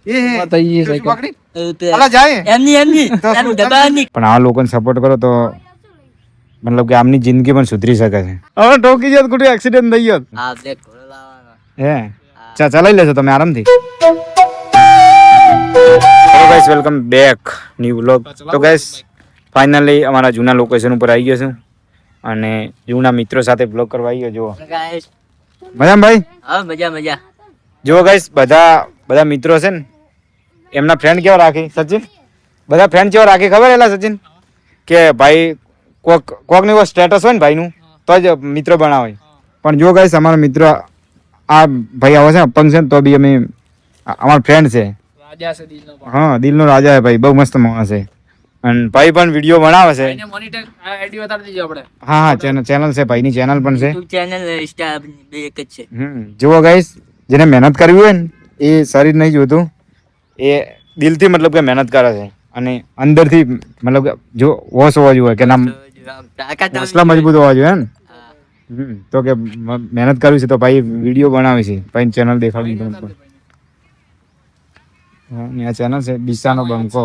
પણ આ લોકોને સપોર્ટ કરો તો મતલબ કે આમની જિંદગી પણ સુધરી શકે છે. હવે ઠોકી જાત ખોટી એક્સિડન્ટ થઈ ગયો હે ચલાવી લેશો તમે આરામથી. Hello guys, welcome back new vlog. તો ગાઈસ ફાઇનલી અમારા જૂના લોકેશન ઉપર આવી ગયો છું અને જૂના મિત્રો સાથે બ્લોગ કરવા આવી ગયો. જુઓ મજામાં ભાઈ? હા, મજા મજા. જુઓ ગાઈસ, બધા મિત્રો છે ને એમના ફ્રેન્ડ કેવા રાખી સચિન? બધા ફ્રેન્ડ કેવા રાખી ખબર એલા સચિન? કે ભાઈ કોક નું સ્ટેટસ હોય ને ભાઈનું તો જ મિત્રો બનાવે. પણ જો ગાઈસ અમારા મિત્રો આ ભાઈ આવે છે અપંગ છે તો બી અમે અમારા ફ્રેન્ડ છે. હા, દિલનો રાજા છે ભાઈ, બહુ મસ્ત માણસ છે અને ભાઈ પણ વિડીયો બનાવે છે. હા ચેનલ છે ભાઈની, ચેનલ પણ છે. ચેનલ ઇન્સ્ટા બે એક જ છે. જુઓ ગાઈસ, જેને મહેનત કરવી હોય ને એ શરીર નહીં જોતું, એ દિલથી મતલબ કે મહેનત કરે છે અને અંદરથી મતલબ કે જો હોશ હોવા જોઈએ કે નામ હસલા મજબૂત હોવા જોઈએ ને. તો કે મહેનત કરવી છે તો ભાઈ વિડીયો બનાવે છે, ભાઈ ચેનલ દેખાડી દઉં. આ ચેનલ છે ડીસાનો બંકો.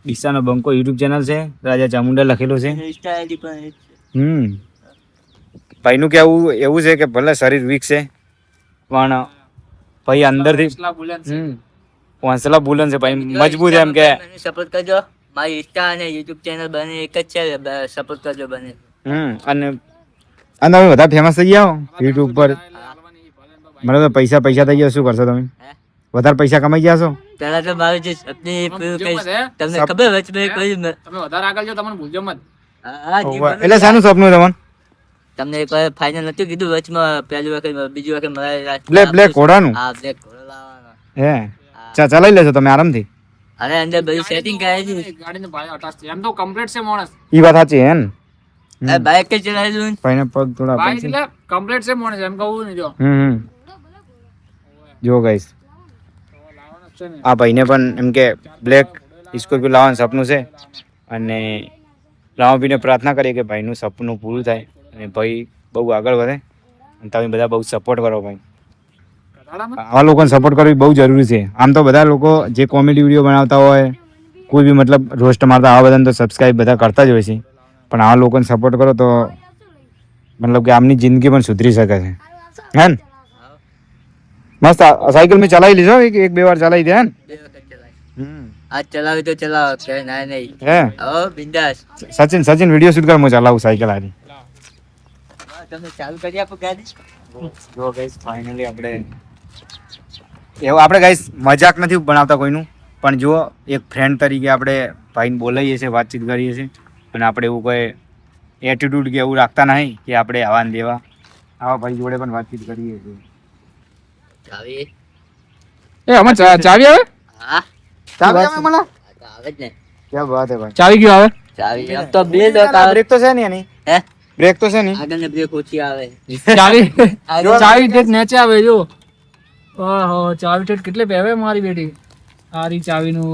ડીસાનો બંકો યુટ્યુબ ચેનલ છે, રાજા ચામુંડા લખેલું છે. ભાઈનું કેવું એવું છે કે ભલે શરીર વીક છે પણ ભાઈ અંદરથી હોંસલા બુલંદ છે ભાઈ, મજબૂત એમ કે. સપોર્ટ કરજો, મારી ઇન્સ્ટા અને યુટ્યુબ ચેનલ બને એક જ છે, સપોર્ટ કરજો બને. અને તમે વધારે ફેમસ થઈ ગયા યુટ્યુબ પર, મને તો પૈસા થઈ ગયા, શું કરશો તમે? વધારે પૈસા કમાઈ ગયા છો? પેલા તો મારું જે સપની તમને ખબર વચ્ચે કોઈ તમે વધારે આગળ જો તમને ભૂલજો મત. એટલે શાનું સપનું તમને? તમને એક વાર ફાઇનલ નતું કીધું વચમાં, પહેલી વખત બીજી વખત મારા બ્લેક ઘોડાનું? હા, બ્લેક ઘોડો લાવવાનો. હે ચલાવી લેશો તમે આરામથી? અરે અંદર બધું સેટિંગ કરાવી છે. ગાડીને ભાઈ અટાચ છે એમ તો કમ્પ્લીટ છે માણસ. ઈ વાત સાચી હે ને? બાઇક જ ચલાવી દઉં. ભાઈને પગ થોડા ભાઈ એટલે કમ્પ્લીટ છે માણસ એમ કહું ને. જો ગાઈસ, આ ભાઈને પણ એમ કે બ્લેક સ્કોર્પિયો લાવવાનું સપનું છે અને રામાભીને પ્રાર્થના કરીએ કે ભાઈનું સપનું પૂરું થાય અને ભાઈ બહુ આગળ વધે અને તમે બધા બહુ સપોર્ટ કરો ભાઈ. આવા લોકોને સપોર્ટ કરવી બહુ જરૂરી છે. આમ તો બધા લોકો જે કોમેડી વિડીયો બનાવતા હોય, કોઈ બી મતલબ રોસ્ટ મારતા, આવા બધાને તો સબસ્ક્રાઈબ બધા કરતા જ હોય છે, પણ આવા લોકોને સપોર્ટ કરો તો મતલબ કે આમની જિંદગી પણ સુધરી શકે છે. હે ને? મસ્ત સાયકલ મેં ચલાવી લીધો, એક બે વાર ચલાવી દે. આજ ચલાવી તો ચલાવો કે ના નહીં. હે હો બિંદાસ. સચિન વિડીયો શૂટ કર, હું ચલાવું સાયકલ આની. તમે ચાલુ કરી આપો ગાડી. જો ગાઈસ ફાઇનલી આપણે ગાઈસ મજાક નથી બનાવતા કોઈનું, પણ જો એક ફ્રેન્ડ તરીકે આપણે ભાઈને બોલાવીએ છીએ, વાતચીત કરીએ છીએ અને આપણે એવું કોઈ એટીટ્યુડ કે એવું રાખતા નહીં કે આપણે આવા ને દેવા. આવા ભાઈ જોડે પણ વાતચીત કરીએ છીએ. ચાવી ચાવી આવે? હા, ચાવી આવે મને? આવે જ ને. ક્યાં વાત હે ભાઈ? ચાવી ક્યાં આવે? ચાવી આમ તો બે દોત આવે. બ્રેક તો છે નહીં એની? હે બ્રેક તો છે નહીં? આગળ ને બ્રેક ઓછી આવે. ચાવી ઠેઠ નેચે આવે જો. ઓહો, ચાવી ઠેઠ કેટલે પહેવે મારી બેટી. આરી ચાવીનું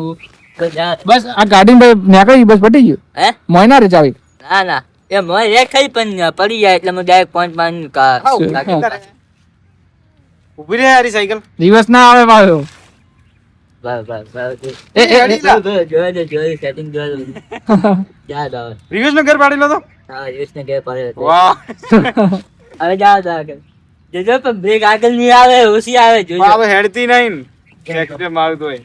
બસ આ ગાડી ભાઈ નીકળી બસ પટી ગયું. હે મોયના રે ચાવી. ના ના, એ મોય રે ખાઈ પણ પડી જાય એટલે હું ડાયરેક્ટ પોઈન્ટ માં ઉભી રહે યારી સાયકલ. દિવસ ના આવે પાછો. સેટિંગ યાદ આવે. રિવ્યુઝ નો ઘર પાડી લો તો. હા, યુસને ઘેર પડે. વાહ, હવે જાઓ આગળ. જોજો પણ બ્રેક આગળ નહીં આવે, ઓછી આવે. જોજો હવે હેડતી નહીં એક્સિડન્ટ મારું તોય.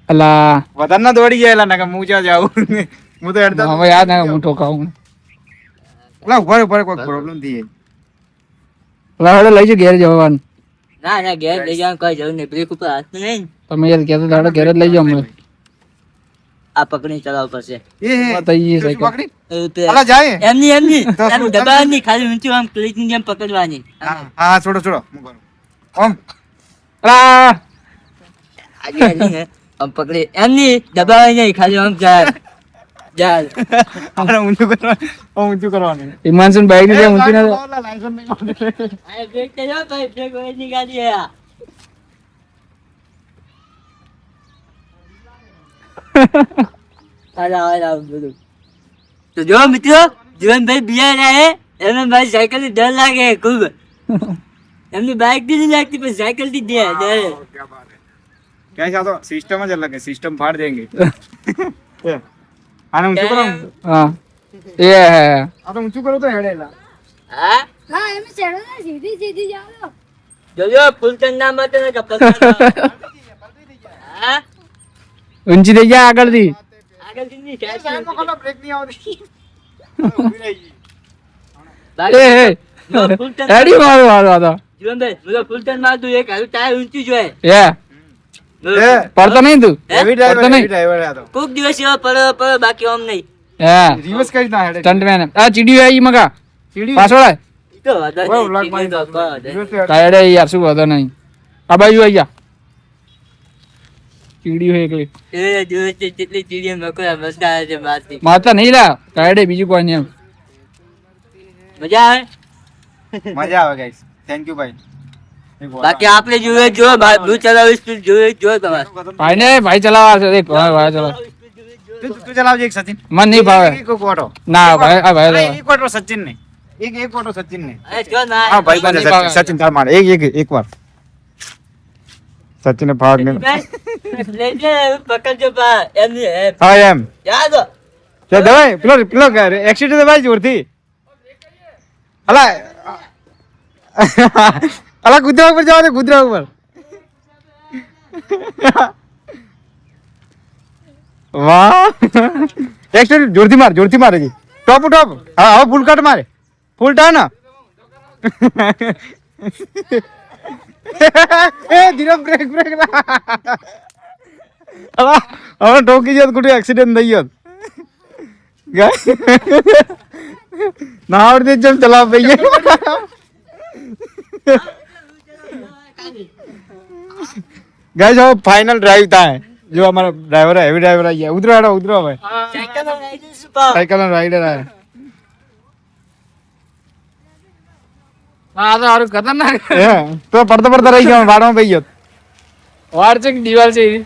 અલા વધારે ના દોડી ગયા એલા, નકા હું જ્યાં જાઉં હું તો હેડતા. હવે યાદ ના હું ઠોકાવું. ઓલા ઉપર કોઈ પ્રોબ્લેમ થઈ જાય. ઓલા હડો લઈ જો ઘેર જવાનું. ના ના, ઘેર લઈ જવાનું કઈ જરૂર નહીં. બ્રેક ઉપર હાથ નહીં. તમે યાર કહેતો દાડો ઘેર જ લઈ જાઓ અમને. આ પકડી ચલાવવું પડશે. થઈ સાયકલ. એમની દબાવવાની, ખાલી ઊંચું આમ ક્લિકની જેમ પકડવાની. હા છોડો ઓમ. અલા આમ પકડી એમની દબાવવાની નહીં, ખાલી આમ જાય. ઊંચું કરવાનું. હિમાંશન બાઈક ની જેમ ઊંચી ના બ્રેક તો જો ભાઈ, બ્રેક હોય ની ગાડી હે આ. બધું તો જો મિત્રો, જીવનભાઈ બિયાર રહે એમને મારી સાયકલ ની ડર લાગે ખૂબ. એમની બાઇક થી નહીં લાગતી પણ સાયકલ થી દે क्या चाहते हो सिस्टम જ અલગ है सिस्टम फाड़ देंगे આને ઊંચું કરો હા એ આ તો ઊંચું કરો તો હેડેલા હા હા એમ ચડો ને સીધી સીધી જાઓ જોજો ફૂલટન ના મત ને કપલ હા ઊંચી થઈ જાય આગળથી આગળ થી નહીં બ્રેક નહીં આવતી એ ફૂલટન રેડી મારો આ તો જીવનભાઈ મુજો ફૂલટન માં તું એક હારું ટાયર ઊંચું જોઈએ એ પડતો નહીં તું હેવી પડતો ડ્રાઈવર નહીં. હેવી ડ્રાઈવર આ તો કોક દિવસ એવો પડો બાકી આમ નહીં હે રિવર્સ કરી ના હેડે સ્ટન્ટમેન આ ચીડી આવી મગા સીડી પાછળ આય. ઈ તો વધારે ઓય વ્લોગ નહીં, માં ઈ તો બસ. રિવર્સ ટાયર્ડ હે યાર શું વાંધો નહીં આ બાજુ આવી જા ચીડી હોય એકલી એ દિવસ જેટલી ચીડીઓ મકોડા મસ્ત આવે છે બહારથી. મારતા નહીં લા ટાયર્ડ હે બીજું કોઈ નહીં એમ મજા આવે મજા આવે ગાઈસ થેન્ક યુ ભાઈ બાકી આપણે જોઈએ જો બ્લુ ચલાવી સ્પીડ જોઈએ જો તમારે ભાઈ ને ભાઈ ચલાવવા છે દેખ ભાઈ ચલાવ તું ચલાવજે એક સચિન મને નહીં ભાવે એક ઓટો ના ભાઈ આ ભાઈ ચલાવે. એક ઓટો સચિન ને એક ઓટો સચિન ને અરે જો ના હા ભાઈ મને બંધ સચિન તાર માર એક વાર સચિન ને ભાગ ને લેજે પકડજો પા એમની હે હા એમ યાદ તે દવાઈ પેલો એક્સિડન્ટ દવાઈ જોરથી અલા અલા કૂતરા ઉપર જાવ કૂતરા ઉપર વાહ એક્સિડન્ટ જોરથી મારે જી ટોપ હા હવે ફૂલ કટ મારે ફૂલ ટર્ન એ ધીરે બ્રેક અલા હવે ઠોકી જાત કુટે એક્સિડન્ટ થઈ ગયો ના આવડે જેમ ચલાવ પઈએ गाइस अब फाइनल ड्राइव था है जो हमारा ड्राइवर है हेवी ड्राइवर है उधर भाई સાયકલ રાઈડ સુપર साइकिल में राइडर है આ તો હારું ખતરનાક तो पढ़ता रही गया वाड़ में गयो વાળ છે કે દિવાલ છે ઈ?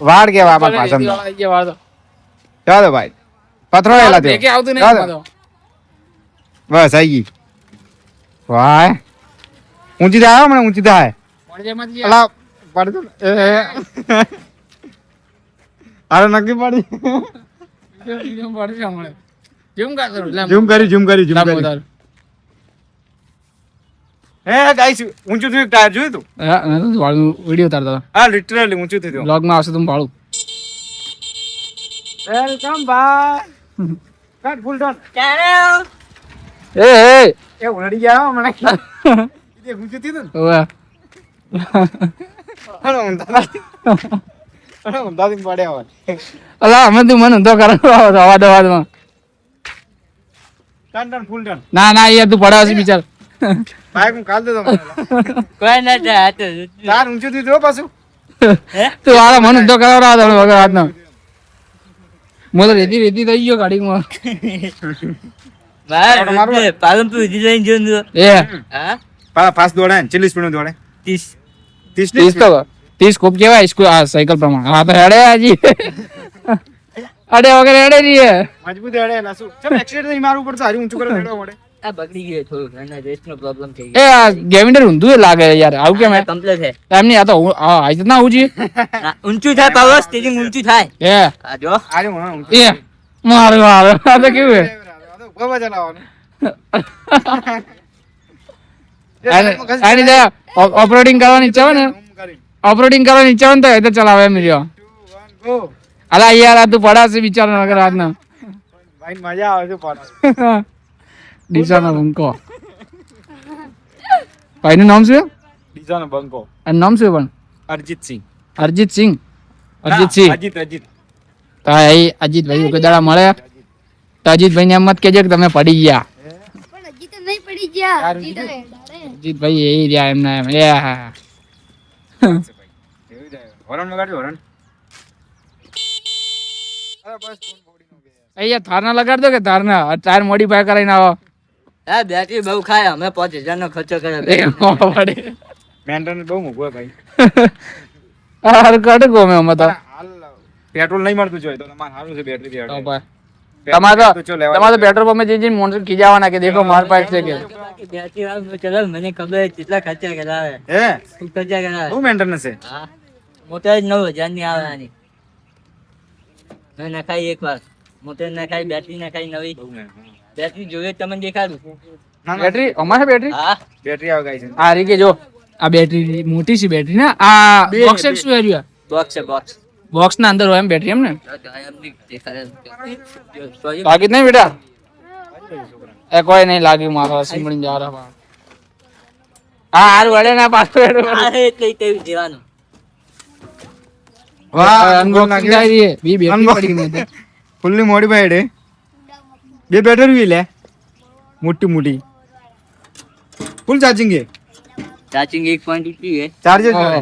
वाड़ के वापस દિવાલ पासम આવી ગયા વાળ તો. चलो भाई पत्थरों हेला ભેગે આવતું નહીં चलो એમાં તો. बस आई गई वाह ऊंची था मैंने ऊंची था है વળજેમાં જ ગયા. अला पड़ तो अरे नक्की पड़ी વિડીયો પડશે હમણાં. ઝૂમ કર થોડું, લે. झूम करी લાંબો તારો. ए गाइस ऊंचू थी टायर જોયું તું હા, મેં તો વાળનું વિડીયો ઉતારતો હતો. હા લિટરલી ઊંચું થયું બ્લોગમાં આવશે તો હું પાડું. વેલકમ ભાઈ કટ ફૂલ ડન એ એ ઉલડી ગયા મને એ ઊંચું થયું ને ઓવે. અરે ઊંધાથી પડ્યા હોય અલા અમે તું મને ઊંધો કરવા અવાજમાં. ટન ફૂલ ટન ના ના યાર તું પડાવશે બિચાર. બાઈક હું કાલ દેતો મને કોઈ ના થાય તો તાર ઊંચું થયું જો પાછું તું વાળા મને ઊંધો કરાવરા હતો વગર હાથનો. હું તો રેતી થઈ ગયો ગાડીમાં. ભાઈ પાલનપુર સુધી લઈને જોયું એ હા ફાસ્ટ દોડે ને ચીલી સ્પીડ દોડે 30 30 તો 30 ખૂબ કેવાય સ્કૂલ આ સાયકલ પ્રમાણે. હા તો હેડે હજી અડે વગર હેડે નહીં હે. મજબૂત હેડે ના શું ચમ એક્સિડન્ટ નહીં મારું પડતો હારી ઊંચું કરે હેડવા મળે આ બગડી ગયો થોડું એના રેસ્ટનો પ્રોબ્લેમ થઈ એ આ ગેવિન્ડર ઊંધું લાગે યાર આવું કેમ હે? કમ્પ્લીટ છે એમની આ તો આ જ ના ઊંચી ઊંચું થાય પાવર સ્ટેરિંગ ઊંચું થાય એ આ જો હારે હું ઊંચું એ મારું આ તો કેવું હે? ગોવા ચલાવવાનું આની જે ઓપરેટિંગ કરવાની ઈચ્છા હોય ને ઓપરેટિંગ કરવાની ઈચ્છા હોય ને તો એ તો ચલાવે એમ રહ્યો. ગો અલા યાર આ તું પડાશે બિચારો વગર હાથના. ભાઈ મજા આવે છે પાડો ડીસાનો બંકો. ભાઈનું નામ શું? ડીજાનો બંકો આ નામ શું પણ? અરજીત સિંહ અરજીત સિંહ. અરજીત સિંહ. અજીત તો એ અજીતભાઈ કોઈ દાડા મળે તો અજીતભાઈ ને એમ મત કહેજો કે તમે પડી ગયા. પણ હજી તો નહીં પડી ગયા હજી તો હેડાડે. અજીતભાઈ એ રહ્યા એમના એમ એ હા. હોરન વગાડજો હોરન અરે બસ કોણ બોડી નો બે અહીંયા થારના લગાડ દો કે થારના ટાયર મોડીફાય કરાવીને આવો. હા બેટરી બહુ ખાય અમે 5000 નો ખર્ચો એ કર્યો પડે મેન્ટેનન્સ બહુ મૂકવો ભાઈ હાર કાઢ ગમે અમે તો હાલ પેટ્રોલ નહીં મળતું જોઈએ તો તમારે સારું છે બેટરી તો ભાઈ તમારે તો ચો લેવા તો પેટ્રોલ પંપે જઈને મોનસૂન ખીજાવાના કે દેખો માર પાસે છે કે બેટરી વાળું ચલો મને ખબર છે કેટલા ખર્ચા કરાવે હે ખૂબ ખર્ચા કરાવે બહુ મેન્ટેનન્સ છે. હા મોટર જ 9,000 ની આવે આની મેં નખાઈ એક વાર મોટર નખાઈ બેટરી નખાઈ નવી બેટરી જોઈએ તમને દેખાડું ના, ના, બેટરી અમારે બેટરી હા બેટરી આવે ગાઈ છે. આ રીકે જો આ બેટરી મોટી છે બેટરી ને આ બે, બોક્સ બે. શું આવ્યું બોક્સ છે બોક્સ બોક્સ ના અંદર હોય એમ બેટરી એમ ને એમની દેખાડે બાકી જ નહીં બેટા એ કોઈ નહીં લાગ્યું મારો સિમડી જા રહા હા હાર વડે ના પાછો એટલે તેવું જીવાનું વાહ, અનબોક્સિંગ થઈ રહી છે બી બેટરી પડી ગઈ મેં ફૂલ્લી મોડિફાઈડ હે. બે બેટરી બી લે મોટી મોટી ફૂલ ચાર્જિંગ હે. ચાર્જિંગ 1.2 है ચાર્જર હા.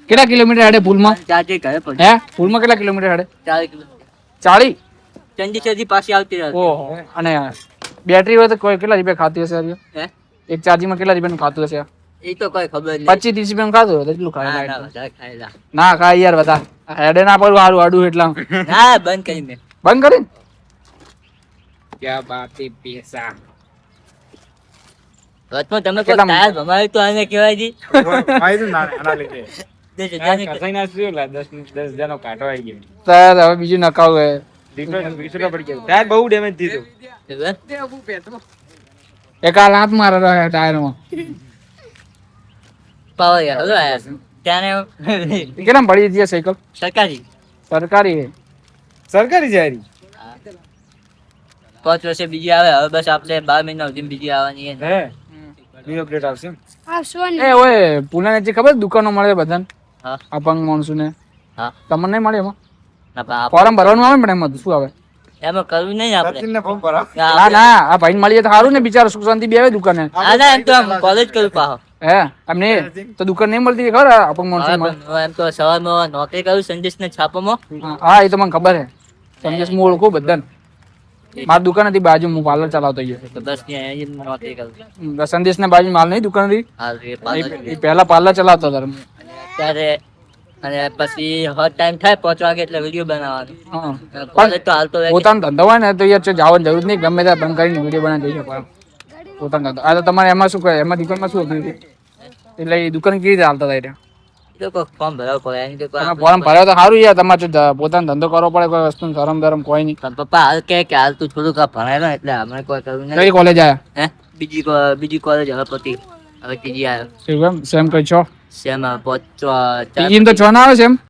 કેટલા કિલોમીટર હેડે પુલમાં ચાર્જિંગ કરે પણ હે પુલમાં કેટલા કિલોમીટર હેડે 4 કિલો 40 ચંદીસરથી પાછી આવતી રહે ઓહો અને બેટરી હોય તો કોઈ કેટલા રૂપિયા ખાતી હશે યાર? હે એક ચાર્જિંગમાં કેટલા રૂપિયાનું ખાતું હશે એ તો કોઈ ખબર નહીં 25-30 રૂપિયાનું ખાતું હોય તો એટલું ખાય ના, લાઈટ. ના, વધારે ખાયેલા. ના ખાય યાર બધા હેડે ના પડું સારું આડું એટલા ના બંધ કરી મેં બંધ કરી ક્યાં બાત હે પૈસા વચમાં તમે કોઈ કેટલા ટાયર ભમાવ્યું તો આને કહેવાય જી આઈ તો ના આના લીધે 10,000 ની કસાઈ ના થયું લા 10 જણો કાટો આવી ગયો. તાર હવે બીજું નખાવ હે દીકરો 20 રૂપિયા પડી ગયો. ટાયર બહુ ડેમેજ થયું. એક આ લાત મારે રહ્યો ટાયરમાં પાવર યાર હવે આયા છે. ત્યારે કેટલામાં પડી હતી આ સાયકલ સરકારી સરકારી હે સરકારી જારી. 5 વર્ષે બીજી આવે હવે બસ આપણે 12 મહિના સુધી બીજી આવવાની છે. હે ન્યુ અપડેટ આવશે. આવશો ને એ ઓય પુના જે ખબર દુકાનો મળે બધાને હા અપંગ માણસોને હા તમને નહીં મળે એમાં ના પણ આપ- ફોર્મ ભરવાનું આવે ને પણ એમાં શું આવે એમાં કરવું નહીં આપણે સચિનને ફોન કરાવ. ના ના આ ભાઈને મળીએ તો સારું ને બિચારો સુખ શાંતિ બેવે દુકાને હા ના એમ તો કોલેજ કરું પાહો હે એમ નહીં તો દુકાન નહીં મળતી ખબર અપંગ માણસો હવે પણ એમ તો સવારમાં નોકરી કરું સંદેશ ને છાપામાં હા એ તો મને ખબર છે સંદેશ હું ઓળખું બધાને મારી દુકાન હતી બાજુ હું પાર્લર ચલાવતો ગયો તો બસ ત્યાં આવીને નોકરી કરું સંદેશ ને બાજુ માલ નહીં દુકાન હતી હાલ એ પાછળ એ પહેલા પાર્લર ચલાવતો હતો ત્યારે અને પછી હર ટાઈમ થાય 5 વાગે એટલે વિડીયો બનાવવાનો હા કોલેજ તો હાલ તો પોતાનો ધંધો હોય ને તો યાર જવાની જરૂર નહીં ગમે ત્યાં બંધ કરીને વિડીયો બનાવી દઈ શકો એમ પોતાનો ધંધો આ તો તમારે એમાં શું કહે એમાં દુકાનમાં શું હતું એટલે એ દુકાન કેવી રીતે હાલતા હતા એટલે એ લોકો ફોર્મ ભરાવવું પડે એની તો કોઈ તમે ફોર્મ ભર્યો તો સારું યાર તમારે જો પોતાનો ધંધો કરવો પડે કોઈ વસ્તુ શરમ ધરમ કોઈ નહીં પણ પપ્પા હાલ કે હાલ તું થોડુંક આ ભણાયેલો ને એટલે હમણાં કોઈ કરવું નહીં કઈ કોલેજ આવ્યા હે બીજી કોલેજ હવે પતી હવે ત્રીજી આવ્યો શું એમ સેમ કઈ છો સેમ ત્રીજી તો છ ના આવે છે એમ